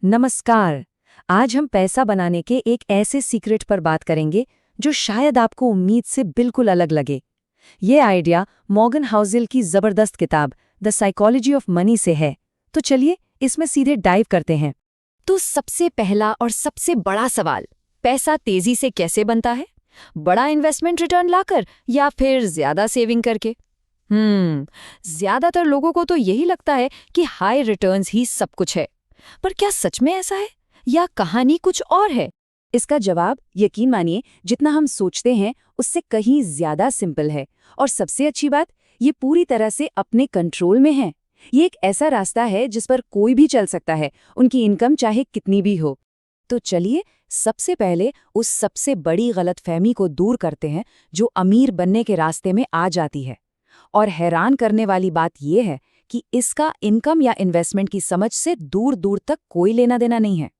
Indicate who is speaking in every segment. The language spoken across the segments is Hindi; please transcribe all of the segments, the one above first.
Speaker 1: नमस्कार। आज हम पैसा बनाने के एक ऐसे सीक्रेट पर बात करेंगे जो शायद आपको उम्मीद से बिल्कुल अलग लगे। ये आइडिया मॉर्गन हाउसेल की जबरदस्त किताब द साइकोलॉजी ऑफ मनी से है। तो चलिए इसमें सीधे डाइव करते हैं।
Speaker 2: तो सबसे पहला और सबसे बड़ा सवाल, पैसा तेजी से कैसे बनता है? बड़ा इन्वेस्टमेंट रिटर्न लाकर या फिर ज्यादा सेविंग करके? ज्यादातर लोगों को तो यही लगता है कि हाई रिटर्न्स ही सब कुछ है। पर क्या सच में ऐसा है या कहानी कुछ और है?
Speaker 1: इसका जवाब यकीन मानिए जितना हम सोचते हैं उससे कहीं ज्यादा सिंपल है। और सबसे अच्छी बात, ये पूरी तरह से अपने कंट्रोल में है। ये एक ऐसा रास्ता है जिस पर कोई भी चल सकता है, उनकी इनकम चाहे कितनी भी हो। तो चलिए सबसे पहले उस सबसे बड़ी गलतफहमी को दूर करते हैं जो अमीर बनने के रास्ते में आ जाती है। और हैरान करने वाली बात यह है कि इसका इनकम या इन्वेस्टमेंट की समझ से दूर दूर तक कोई लेना देना नहीं है।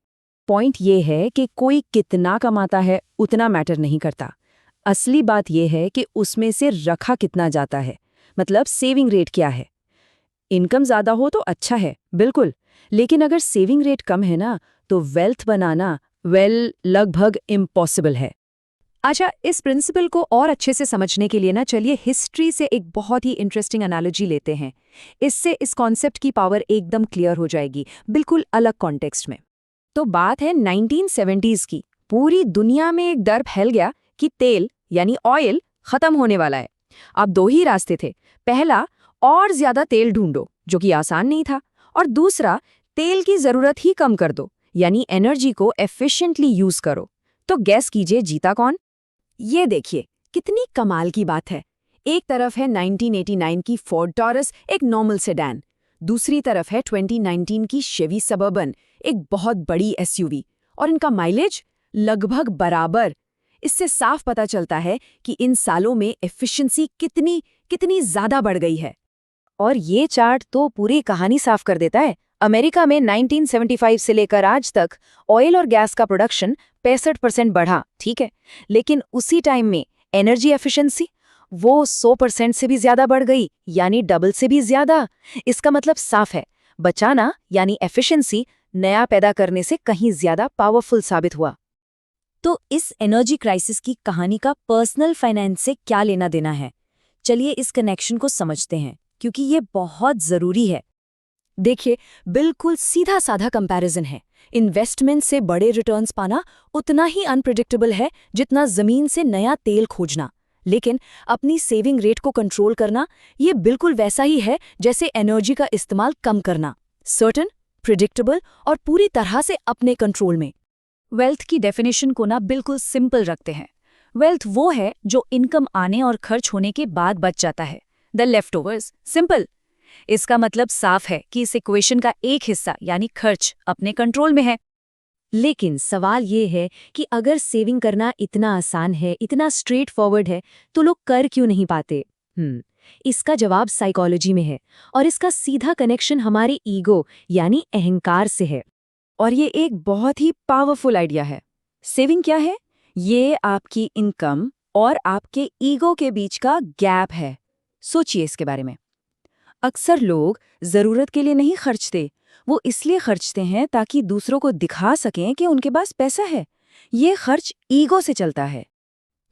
Speaker 1: पॉइंट ये है कि कोई कितना कमाता है उतना मैटर नहीं करता। असली बात यह है कि उसमें से रखा कितना जाता है, मतलब सेविंग रेट क्या है। इनकम ज़्यादा हो तो अच्छा है, बिल्कुल, लेकिन अगर सेविंग रेट कम है ना, तो वेल्थ बनाना लगभग इम्पॉसिबल है। अच्छा, इस प्रिंसिपल को और अच्छे से समझने के लिए ना चलिए हिस्ट्री से एक बहुत ही इंटरेस्टिंग एनालॉजी लेते हैं। इससे इस कॉन्सेप्ट की पावर एकदम क्लियर हो जाएगी, बिल्कुल अलग कॉन्टेक्स्ट में। तो बात है 1970s की। पूरी दुनिया में एक डर फैल गया कि तेल यानी ऑयल खत्म होने वाला है। अब दो ही रास्ते थे। पहला, और ज्यादा तेल ढूंढो, जो कि आसान नहीं था। और दूसरा, तेल की जरूरत ही कम कर दो, यानी एनर्जी को एफिशिएंटली यूज करो। तो गैस कीजिए जीता कौन? ये देखिए कितनी कमाल की बात है। एक तरफ है 1989 की फोर्ड टॉरस, एक नॉर्मल सेडान। दूसरी तरफ है 2019 की शेवी सबर्बन, एक बहुत बड़ी एसयूवी। और इनका माइलेज लगभग बराबर। इससे साफ पता चलता है कि इन सालों में एफिशिएंसी कितनी कितनी ज्यादा बढ़ गई है। और ये चार्ट तो पूरी कहानी साफ कर देता है। अमेरिका में 1975 से लेकर आज तक ऑयल और गैस का प्रोडक्शन 65% बढ़ा, ठीक है, लेकिन उसी टाइम में एनर्जी एफिशिएंसी वो 100% से भी ज्यादा बढ़ गई, यानी डबल से भी ज्यादा। इसका मतलब साफ है, बचाना यानी एफिशिएंसी नया पैदा करने से कहीं ज्यादा पावरफुल साबित हुआ। तो इस एनर्जी क्राइसिस की कहानी का पर्सनल फाइनेंस से क्या लेना देना है? चलिए इस कनेक्शन को समझते हैं, क्योंकि ये बहुत जरूरी है। देखिए, बिल्कुल सीधा साधा कंपैरिजन है। इन्वेस्टमेंट से बड़े रिटर्न्स पाना उतना ही अनप्रेडिक्टेबल है जितना जमीन से नया तेल खोजना। लेकिन अपनी सेविंग रेट को कंट्रोल करना, ये बिल्कुल वैसा ही है जैसे एनर्जी का इस्तेमाल कम करना। सर्टेन, प्रिडिक्टेबल और पूरी तरह से अपने कंट्रोल में। वेल्थ की डेफिनेशन को ना बिल्कुल सिंपल रखते हैं। वेल्थ वो है जो इनकम आने और खर्च होने के बाद बच जाता है, द लेफ्टओवर्स। सिंपल। इसका मतलब साफ है कि इस इक्वेशन का एक हिस्सा यानी खर्च अपने कंट्रोल में है। लेकिन सवाल ये है कि अगर सेविंग करना इतना आसान है, इतना स्ट्रेट फॉरवर्ड है, तो लोग कर क्यों नहीं पाते? इसका जवाब साइकोलॉजी में है, और इसका सीधा कनेक्शन हमारे ईगो यानी अहंकार से है। और ये एक बहुत ही पावरफुल आइडिया है। सेविंग क्या है? ये आपकी इनकम और आपके ईगो के बीच का गैप है। सोचिए इसके बारे में। अक्सर लोग जरूरत के लिए नहीं खर्चते, वो इसलिए खर्चते हैं ताकि दूसरों को दिखा सकें कि उनके पास पैसा है। ये खर्च ईगो से चलता है।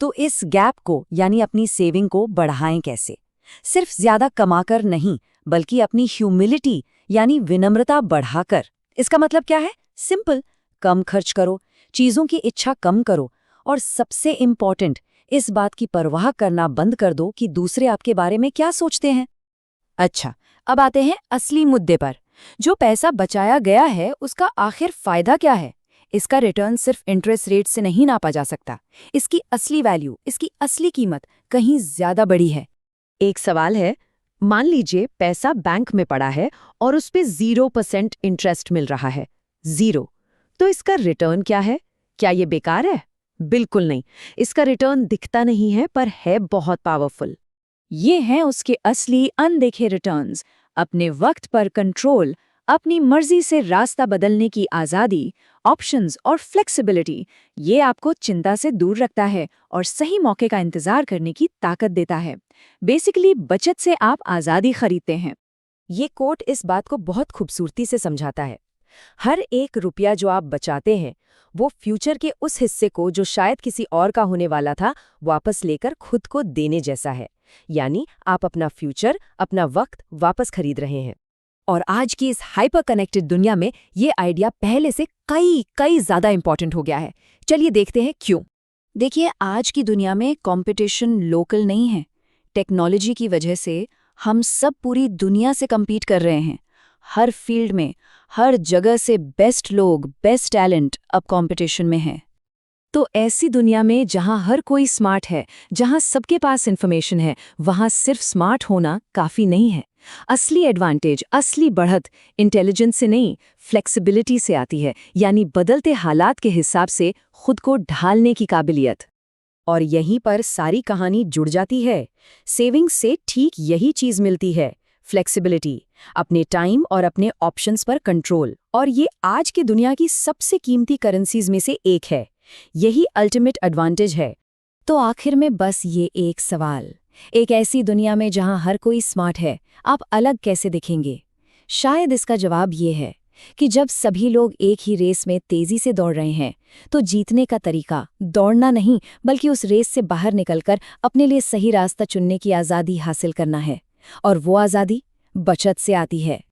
Speaker 1: तो इस गैप को यानी अपनी सेविंग को बढ़ाएं कैसे? सिर्फ ज्यादा कमाकर नहीं, बल्कि अपनी ह्यूमिलिटी यानी विनम्रता बढ़ाकर। इसका मतलब क्या है? सिंपल, कम खर्च करो, चीजों की इच्छा कम करो, और सबसे इम्पॉर्टेंट, इस बात की परवाह करना बंद कर दो कि दूसरे आपके बारे में क्या सोचते हैं। अच्छा, अब आते हैं असली मुद्दे पर। जो पैसा बचाया गया है उसका आखिर फायदा क्या है? इसका रिटर्न सिर्फ इंटरेस्ट रेट से नहीं नापा जा सकता। इसकी असली वैल्यू, इसकी असली कीमत कहीं ज्यादा बड़ी है। एक सवाल है, मान लीजिए पैसा बैंक में पड़ा है और उस पे 0% इंटरेस्ट मिल रहा है। 0। तो इसका रिटर्न क्या है? क्या ये बेकार है? बिल्कुल नहीं। इसका रिटर्न दिखता नहीं है, पर है बहुत पावरफुल। ये हैं उसके असली अनदेखे रिटर्न्स। अपने वक्त पर कंट्रोल, अपनी मर्जी से रास्ता बदलने की आज़ादी, ऑप्शंस और फ्लेक्सिबिलिटी। ये आपको चिंता से दूर रखता है और सही मौके का इंतजार करने की ताकत देता है। बेसिकली बचत से आप आज़ादी खरीदते हैं। ये कोट इस बात को बहुत खूबसूरती से समझाता है। हर एक रुपया जो आप बचाते हैं, वो फ्यूचर के उस हिस्से को जो शायद किसी और का होने वाला था, वापस लेकर खुद को देने जैसा है। यानी आप अपना फ्यूचर, अपना वक्त वापस खरीद रहे हैं। और आज की इस हाइपर कनेक्टेड दुनिया में ये आइडिया पहले से कई ज़्यादा इंपॉर्टेंट हो गया है। चलिए देखते हैं क्यों। देखिए, आज की दुनिया में कंपटीशन लोकल नहीं है। टेक्नोलॉजी की वजह से हम सब पूरी दुनिया से compete कर रहे हैं। हर फील्ड में, हर जगह से बेस्ट लोग, बेस्ट टैलेंट अब कंपटीशन में हैं। तो ऐसी दुनिया में जहां हर कोई स्मार्ट है, जहां सबके पास इन्फॉर्मेशन है, वहां सिर्फ स्मार्ट होना काफी नहीं है। असली एडवांटेज, असली बढ़त इंटेलिजेंस से नहीं, फ्लेक्सिबिलिटी से आती है, यानी बदलते हालात के हिसाब से खुद को ढालने की काबिलियत। और यहीं पर सारी कहानी जुड़ जाती है। सेविंग्स से ठीक यही चीज मिलती है, फ्लेक्सिबिलिटी, अपने टाइम और अपने ऑप्शंस पर कंट्रोल। और ये आज की दुनिया की सबसे कीमती करेंसीज में से एक है। यही अल्टीमेट एडवांटेज है। तो आखिर में बस ये एक सवाल, एक ऐसी दुनिया में जहां हर कोई स्मार्ट है, आप अलग कैसे दिखेंगे? शायद इसका जवाब ये है कि जब सभी लोग एक ही रेस में तेजी से दौड़ रहे हैं, तो जीतने का तरीका दौड़ना नहीं, बल्कि उस रेस से बाहर निकलकर अपने लिए सही रास्ता चुनने की आज़ादी हासिल करना है। और वो आज़ादी बचत से आती है।